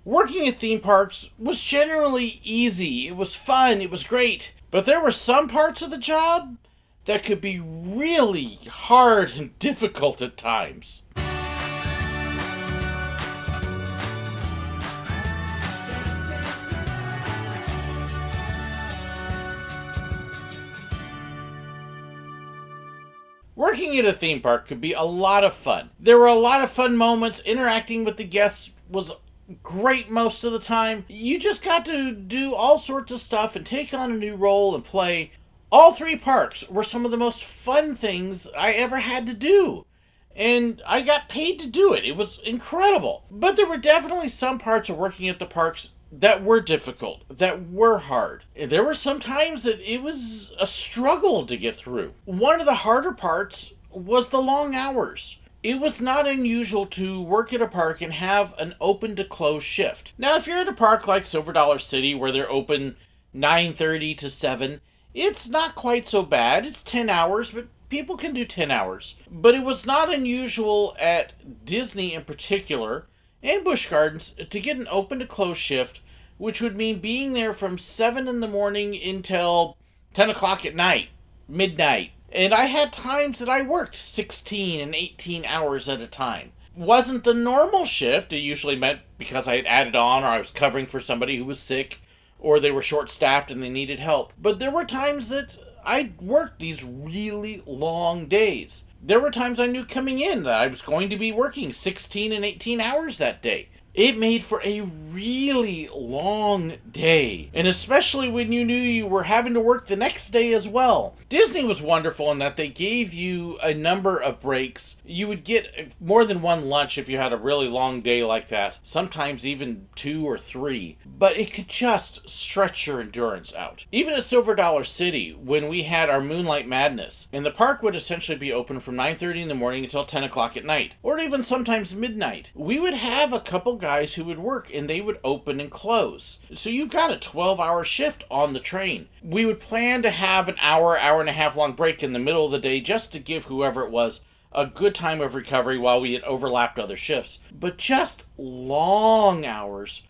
Working at theme parks was generally easy. It was fun. It was great. But there were some parts of the job that could be really hard and difficult at times. Working at a theme park could be a lot of fun. There were a lot of fun moments. Interacting with the guests was great most of the time. You just got to do all sorts of stuff and take on a new role and play. All three parks were some of the most fun things I ever had to do. And I got paid to do it. It was incredible. But there were definitely some parts of working at the parks that were difficult, that were hard. There were some times that it was a struggle to get through. One of the harder parts was the long hours. It was not unusual to work at a park and have an open to close shift. Now, if you're at a park like Silver Dollar City where they're open 9:30 to 7, it's not quite so bad. It's 10 hours, but people can do 10 hours. But it was not unusual at Disney in particular, and Busch Gardens, to get an open to close shift, which would mean being there from 7 in the morning until 10 o'clock at night, midnight. And I had times that I worked 16 and 18 hours at a time. Wasn't the normal shift. It usually meant because I had added on or I was covering for somebody who was sick or they were short-staffed and they needed help. But there were times that I worked these really long days. There were times I knew coming in that I was going to be working 16 and 18 hours that day. It made for a really long day, and especially when you knew you were having to work the next day as well. Disney was wonderful in that they gave you a number of breaks. You would get more than one lunch if you had a really long day like that, sometimes even 2 or 3, but it could just stretch your endurance out. Even at Silver Dollar City, when we had our Moonlight Madness, and the park would essentially be open from 9:30 in the morning until 10 o'clock at night, or even sometimes midnight, we would have a couple guys who would work and they would open and close. So you've got a 12-hour shift on the train. We would plan to have an hour and a half long break in the middle of the day just to give whoever it was a good time of recovery while we had overlapped other shifts. But just long hours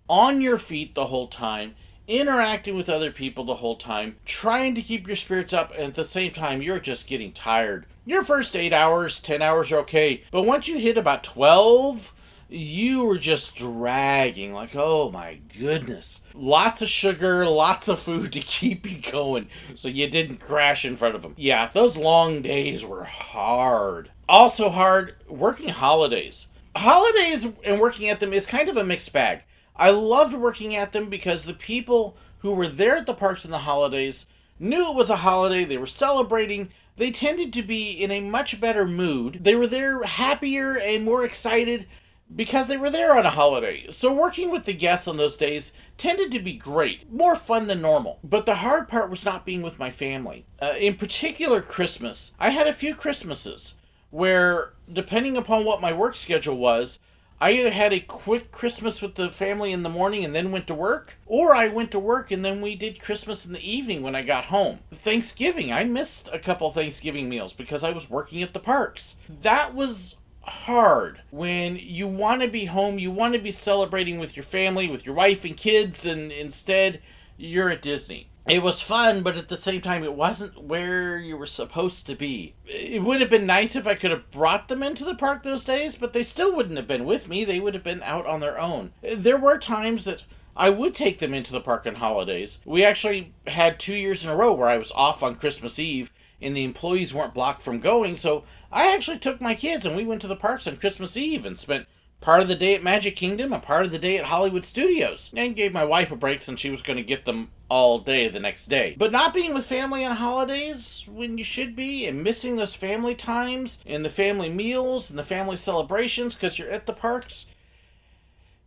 on your feet the whole time, interacting with other people the whole time, trying to keep your spirits up, and at the same time you're just getting tired. Your first 8 hours, 10 hours are okay, but once you hit about 12, you were just dragging, like, oh my goodness. Lots of sugar, lots of food to keep you going so you didn't crash in front of them. Yeah, those long days were hard. Also hard, working holidays. Holidays and working at them is kind of a mixed bag. I loved working at them because the people who were there at the parks in the holidays knew it was a holiday, they were celebrating. They tended to be in a much better mood. They were there happier and more excited because they were there on a holiday. So working with the guests on those days tended to be great, more fun than normal. But the hard part was not being with my family. In particular, Christmas. I had a few Christmases where, depending upon what my work schedule was, I either had a quick Christmas with the family in the morning and then went to work, or I went to work and then we did Christmas in the evening when I got home. Thanksgiving, I missed a couple Thanksgiving meals because I was working at the parks. That was hard when you want to be home, you want to be celebrating with your family, with your wife and kids, and instead you're at Disney. It was fun, but at the same time it wasn't where you were supposed to be. It would have been nice if I could have brought them into the park those days, but they still wouldn't have been with me. They would have been out on their own. There were times that I would take them into the park on holidays. We actually had 2 years in a row where I was off on Christmas Eve and the employees weren't blocked from going, so I actually took my kids and we went to the parks on Christmas Eve and spent part of the day at Magic Kingdom and part of the day at Hollywood Studios, and gave my wife a break since she was going to get them all day the next day. But not being with family on holidays when you should be, and missing those family times and the family meals and the family celebrations because you're at the parks,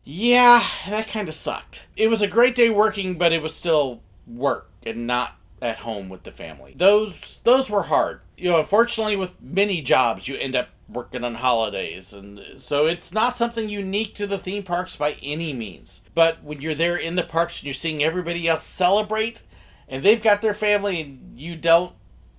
yeah, that kind of sucked. It was a great day working, but it was still work and not at home with the family. Those were hard. You know, unfortunately with many jobs you end up working on holidays, and so it's not something unique to the theme parks by any means. But when you're there in the parks and you're seeing everybody else celebrate and they've got their family and you don't,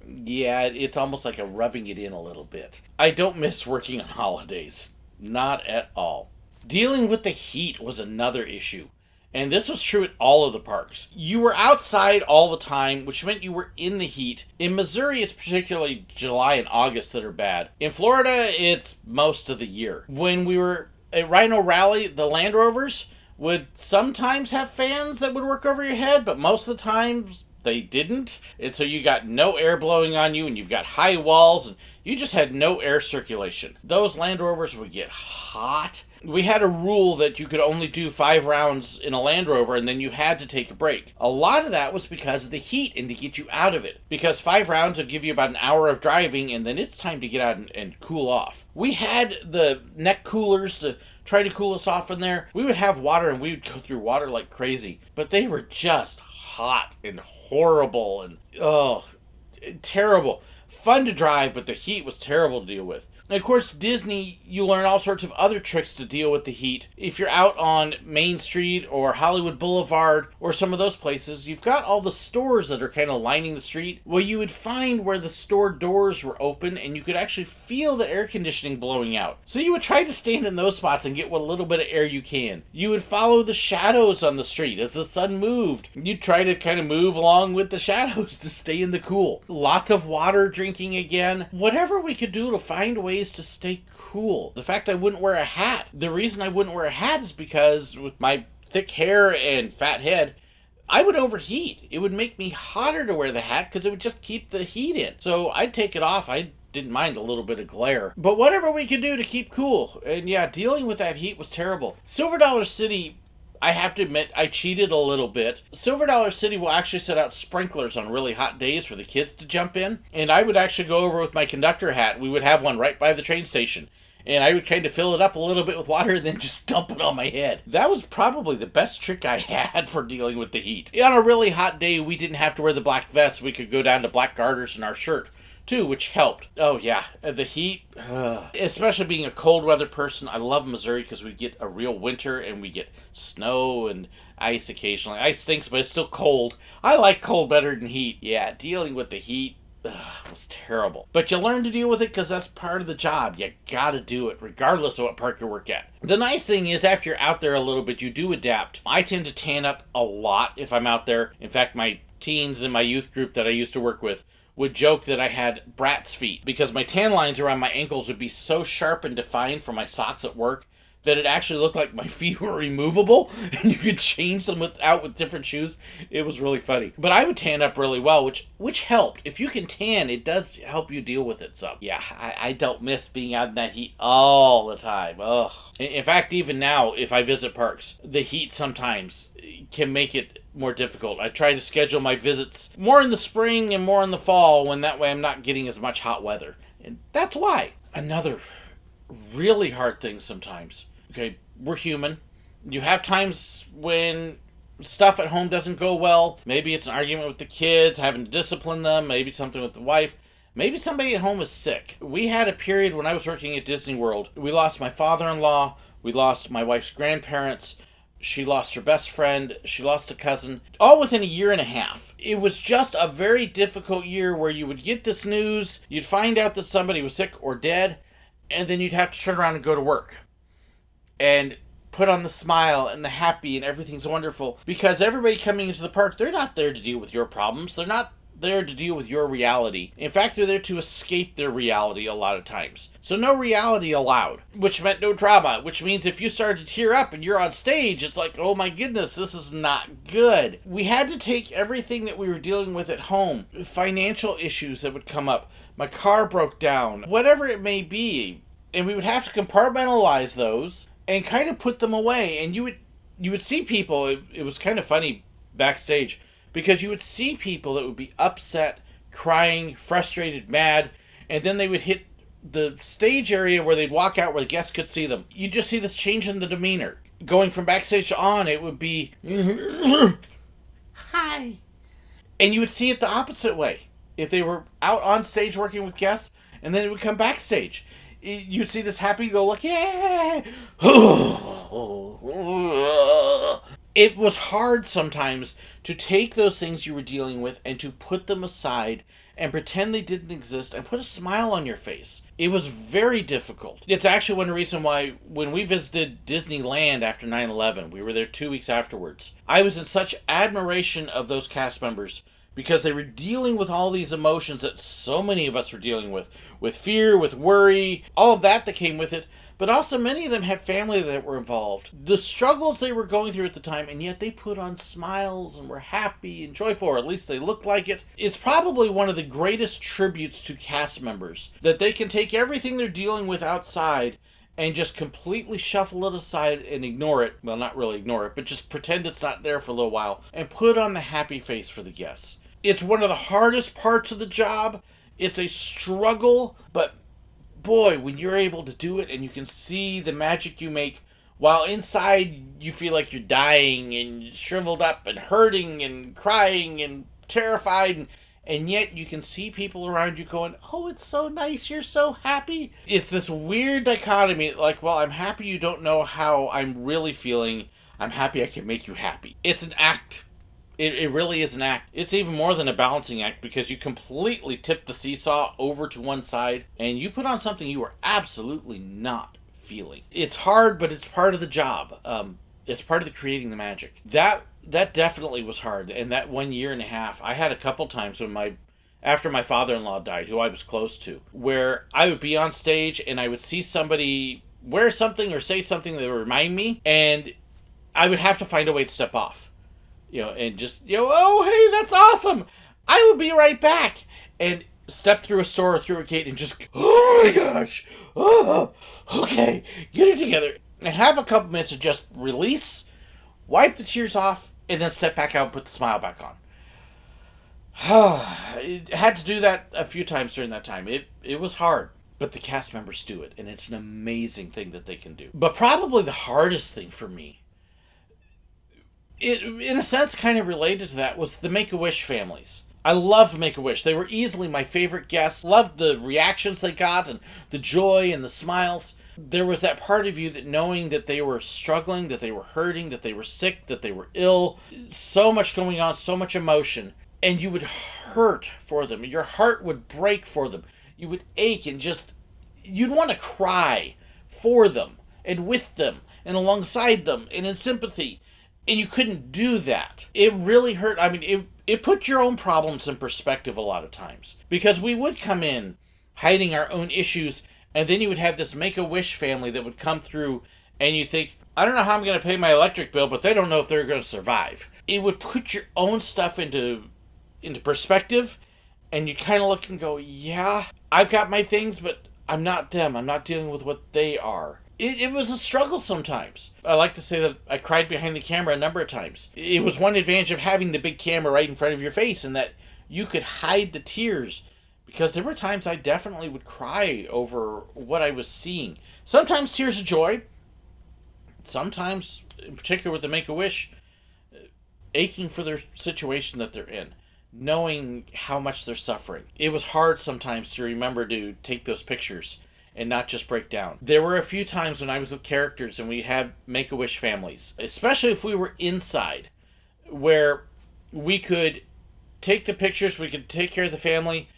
yeah, it's almost like a rubbing it in a little bit. I don't miss working on holidays. Not at all. Dealing with the heat was another issue. And this was true at all of the parks. You were outside all the time, which meant you were in the heat. In Missouri, it's particularly July and August that are bad. In Florida, it's most of the year. When we were at Rhino Rally, the Land Rovers would sometimes have fans that would work over your head, but most of the times they didn't. And so you got no air blowing on you, and you've got high walls, and you just had no air circulation. Those Land Rovers would get hot. We had a rule that you could only do 5 rounds in a Land Rover, and then you had to take a break. A lot of that was because of the heat and to get you out of it. Because 5 rounds would give you about an hour of driving, and then it's time to get out and cool off. We had the neck coolers to try to cool us off in there. We would have water, and we would go through water like crazy. But they were just hot and horrible and, terrible. Fun to drive, but the heat was terrible to deal with. And of course, Disney, you learn all sorts of other tricks to deal with the heat. If you're out on Main Street or Hollywood Boulevard or some of those places, you've got all the stores that are kind of lining the street. Well, you would find where the store doors were open and you could actually feel the air conditioning blowing out. So you would try to stand in those spots and get what little bit of air you can. You would follow the shadows on the street as the sun moved. You'd try to kind of move along with the shadows to stay in the cool. Lots of water drinking again. Whatever we could do to find ways to stay cool. The fact I wouldn't wear a hat. The reason I wouldn't wear a hat is because with my thick hair and fat head, I would overheat. It would make me hotter to wear the hat because it would just keep the heat in. So I'd take it off. I didn't mind a little bit of glare. But whatever we could do to keep cool. And yeah, dealing with that heat was terrible. Silver Dollar City, I have to admit, I cheated a little bit. Silver Dollar City will actually set out sprinklers on really hot days for the kids to jump in. And I would actually go over with my conductor hat. We would have one right by the train station. And I would kind of fill it up a little bit with water and then just dump it on my head. That was probably the best trick I had for dealing with the heat. On a really hot day, we didn't have to wear the black vest. We could go down to black garters in our shirt too, which helped. Oh yeah, the heat, especially being a cold weather person. I love Missouri because we get a real winter and we get snow and ice occasionally. Ice stinks, but it's still cold. I like cold better than heat. Yeah, dealing with the heat was terrible. But you learn to deal with it because that's part of the job. You gotta do it, regardless of what park you work at. The nice thing is, after you're out there a little bit, you do adapt. I tend to tan up a lot if I'm out there. In fact, my teens in my youth group that I used to work with would joke that I had brat's feet because my tan lines around my ankles would be so sharp and defined from my socks at work that it actually looked like my feet were removable and you could change them with different shoes. It was really funny. But I would tan up really well, which helped. If you can tan, it does help you deal with it some. Yeah, I don't miss being out in that heat all the time. Ugh. In fact, even now, if I visit parks, the heat sometimes can make it more difficult. I try to schedule my visits more in the spring and more in the fall, when that way I'm not getting as much hot weather. And that's why. Another really hard thing sometimes. Okay, we're human. You have times when stuff at home doesn't go well. Maybe it's an argument with the kids, having to discipline them, maybe something with the wife. Maybe somebody at home is sick. We had a period when I was working at Disney World. We lost my father-in-law. We lost my wife's grandparents. She lost her best friend. She lost a cousin. All within a year and a half. It was just a very difficult year where you would get this news, you'd find out that somebody was sick or dead, and then you'd have to turn around and go to work. And put on the smile and the happy and everything's wonderful. Because everybody coming into the park, they're not there to deal with your problems. They're not there to deal with your reality. In fact, they're there to escape their reality a lot of times. So no reality allowed, which meant no drama, which means if you start to tear up and you're on stage, it's like, oh my goodness, this is not good. We had to take everything that we were dealing with at home, financial issues that would come up, my car broke down, whatever it may be, and we would have to compartmentalize those and kind of put them away. And you would see people, it was kind of funny backstage, because you would see people that would be upset, crying, frustrated, mad, and then they would hit the stage area where they'd walk out where the guests could see them. You just see this change in the demeanor. Going from backstage on, it would be, hi. And you would see it the opposite way. If they were out on stage working with guests, and then it would come backstage, you'd see this happy-go-lucky, yeah. It was hard sometimes to take those things you were dealing with and to put them aside and pretend they didn't exist and put a smile on your face. It was very difficult. It's actually one reason why when we visited Disneyland after 9/11, we were there 2 weeks afterwards, I was in such admiration of those cast members because they were dealing with all these emotions that so many of us were dealing with fear, with worry, all of that came with it. But also many of them had family that were involved. The struggles they were going through at the time, and yet they put on smiles and were happy and joyful, or at least they looked like it. It's probably one of the greatest tributes to cast members, that they can take everything they're dealing with outside and just completely shuffle it aside and ignore it. Well, not really ignore it, but just pretend it's not there for a little while and put on the happy face for the guests. It's one of the hardest parts of the job. It's a struggle, but boy, when you're able to do it and you can see the magic you make, while inside you feel like you're dying and shriveled up and hurting and crying and terrified, and yet you can see people around you going, oh, it's so nice, you're so happy. It's this weird dichotomy, like, well, I'm happy you don't know how I'm really feeling. I'm happy I can make you happy. It's an act. It really is an act. It's even more than a balancing act because you completely tip the seesaw over to one side and you put on something you are absolutely not feeling. It's hard, but it's part of the job. It's part of the creating the magic. That definitely was hard. And that 1 year and a half, I had a couple times when after my father-in-law died, who I was close to, where I would be on stage and I would see somebody wear something or say something that would remind me, and I would have to find a way to step off. And just, oh, hey, that's awesome. I will be right back. And step through a store or through a gate and just, oh my gosh. Oh, okay, get it together. And have a couple minutes to just release, wipe the tears off, and then step back out and put the smile back on. I had to do that a few times during that time. It was hard. But the cast members do it, and it's an amazing thing that they can do. But probably the hardest thing for me, it, in a sense, kind of related to that, was the Make-A-Wish families. I loved Make-A-Wish. They were easily my favorite guests. Loved the reactions they got and the joy and the smiles. There was that part of you that knowing that they were struggling, that they were hurting, that they were sick, that they were ill, so much going on, so much emotion, and you would hurt for them. Your heart would break for them. You would ache and you'd want to cry for them and with them and alongside them and in sympathy. And you couldn't do that. It really hurt. I mean, it put your own problems in perspective a lot of times. Because we would come in hiding our own issues, and then you would have this Make-A-Wish family that would come through, and you think, I don't know how I'm going to pay my electric bill, but they don't know if they're going to survive. It would put your own stuff into perspective, and you kind of look and go, yeah, I've got my things, but I'm not them. I'm not dealing with what they are. It was a struggle sometimes. I like to say that I cried behind the camera a number of times. It was one advantage of having the big camera right in front of your face, and that you could hide the tears, because there were times I definitely would cry over what I was seeing. Sometimes tears of joy. Sometimes, in particular with the Make-A-Wish, aching for their situation that they're in, knowing how much they're suffering. It was hard sometimes to remember to take those pictures and not just break down. There were a few times when I was with characters and we had Make-A-Wish families, especially if we were inside, where we could take the pictures, we could take care of the family,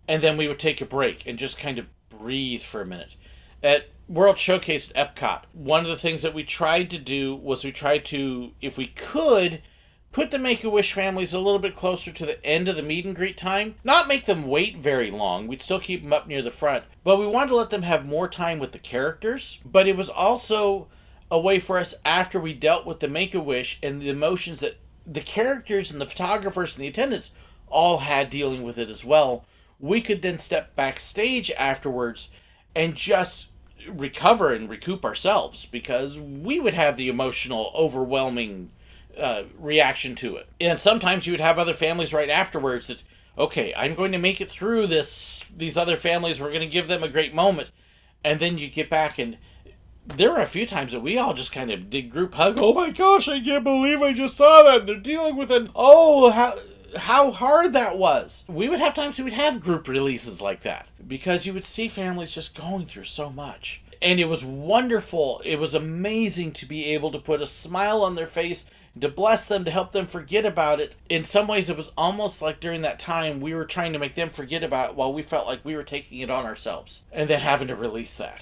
and then we would take a break and just kind of breathe for a minute. At World Showcase at Epcot, one of the things that we tried to do was we tried to, if we could, put the Make-A-Wish families a little bit closer to the end of the meet and greet time. Not make them wait very long. We'd still keep them up near the front. But we wanted to let them have more time with the characters. But it was also a way for us, after we dealt with the Make-A-Wish and the emotions that the characters and the photographers and the attendants all had dealing with it as well, we could then step backstage afterwards and just recover and recoup ourselves, because we would have the emotional, overwhelming reaction to it. And sometimes you would have other families right afterwards that, okay, I'm going to make it through these other families, we're going to give them a great moment. And then you get back, and there were a few times that we all just kind of did group hug. Oh my gosh, I can't believe I just saw that. They're dealing with it. Oh, how hard that was. We would have times we would have group releases like that, because you would see families just going through so much. And it was wonderful. It was amazing to be able to put a smile on their face to bless them, to help them forget about it. In some ways, it was almost like during that time we were trying to make them forget about it while we felt like we were taking it on ourselves and then having to release that.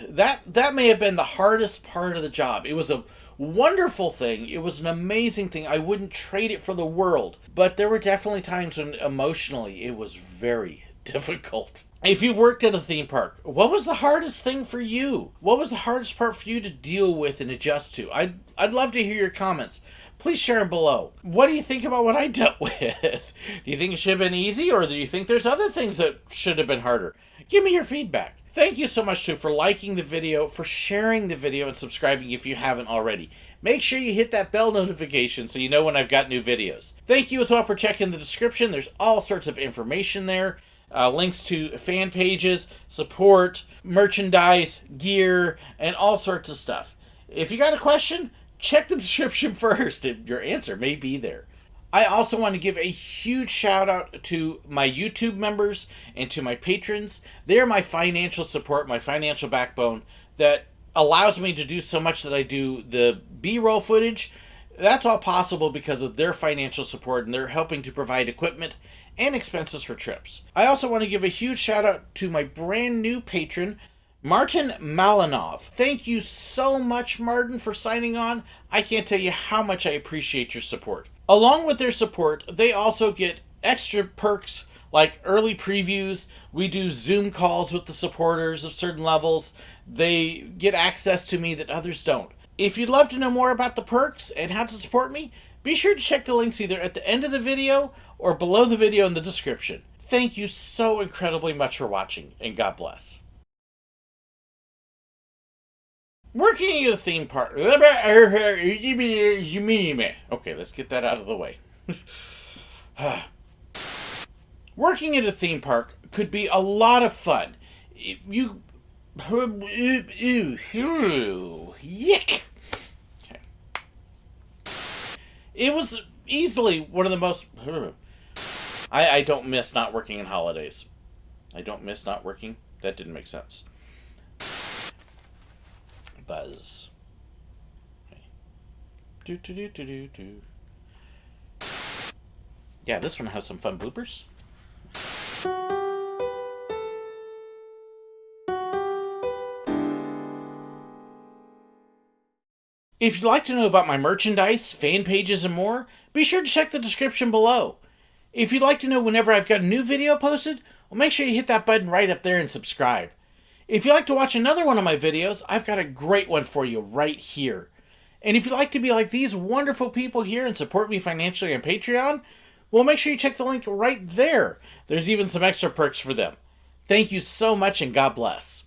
That may have been the hardest part of the job. It was a wonderful thing. It was an amazing thing. I wouldn't trade it for the world. But there were definitely times when emotionally it was very difficult. If you've worked at a theme park, what was the hardest thing for you? What was the hardest part for you to deal with and adjust to? I'd love to hear your comments. Please share them below. What do you think about what I dealt with? Do you think it should have been easy, or do you think there's other things that should have been harder? Give me your feedback. Thank you so much, too, for liking the video, for sharing the video, and subscribing if you haven't already. Make sure you hit that bell notification so you know when I've got new videos. Thank you as well for checking the description. There's all sorts of information there. Links to fan pages, support, merchandise, gear, and all sorts of stuff. If you got a question, check the description first. Your answer may be there. I also want to give a huge shout out to my YouTube members and to my patrons. They are my financial support, my financial backbone that allows me to do so much that I do. The B-roll footage, that's all possible because of their financial support, and they're helping to provide equipment and expenses for trips. I also want to give a huge shout out to my brand new patron, Martin Malinov. Thank you so much, Martin, for signing on. I can't tell you how much I appreciate your support. Along with their support, they also get extra perks like early previews. We do Zoom calls with the supporters of certain levels. They get access to me that others don't. If you'd love to know more about the perks and how to support me, be sure to check the links either at the end of the video or below the video in the description. Thank you so incredibly much for watching, and God bless. Working at a theme park. Okay, let's get that out of the way. Working at a theme park could be a lot of fun. Yuck. Okay. It was easily one of the most... I don't miss not working on holidays. I don't miss not working. That didn't make sense. Buzz. Okay. Yeah, this one has some fun bloopers. If you'd like to know about my merchandise, fan pages, and more, be sure to check the description below. If you'd like to know whenever I've got a new video posted, well, make sure you hit that button right up there and subscribe. If you'd like to watch another one of my videos, I've got a great one for you right here. And if you'd like to be like these wonderful people here and support me financially on Patreon, well, make sure you check the link right there. There's even some extra perks for them. Thank you so much, and God bless.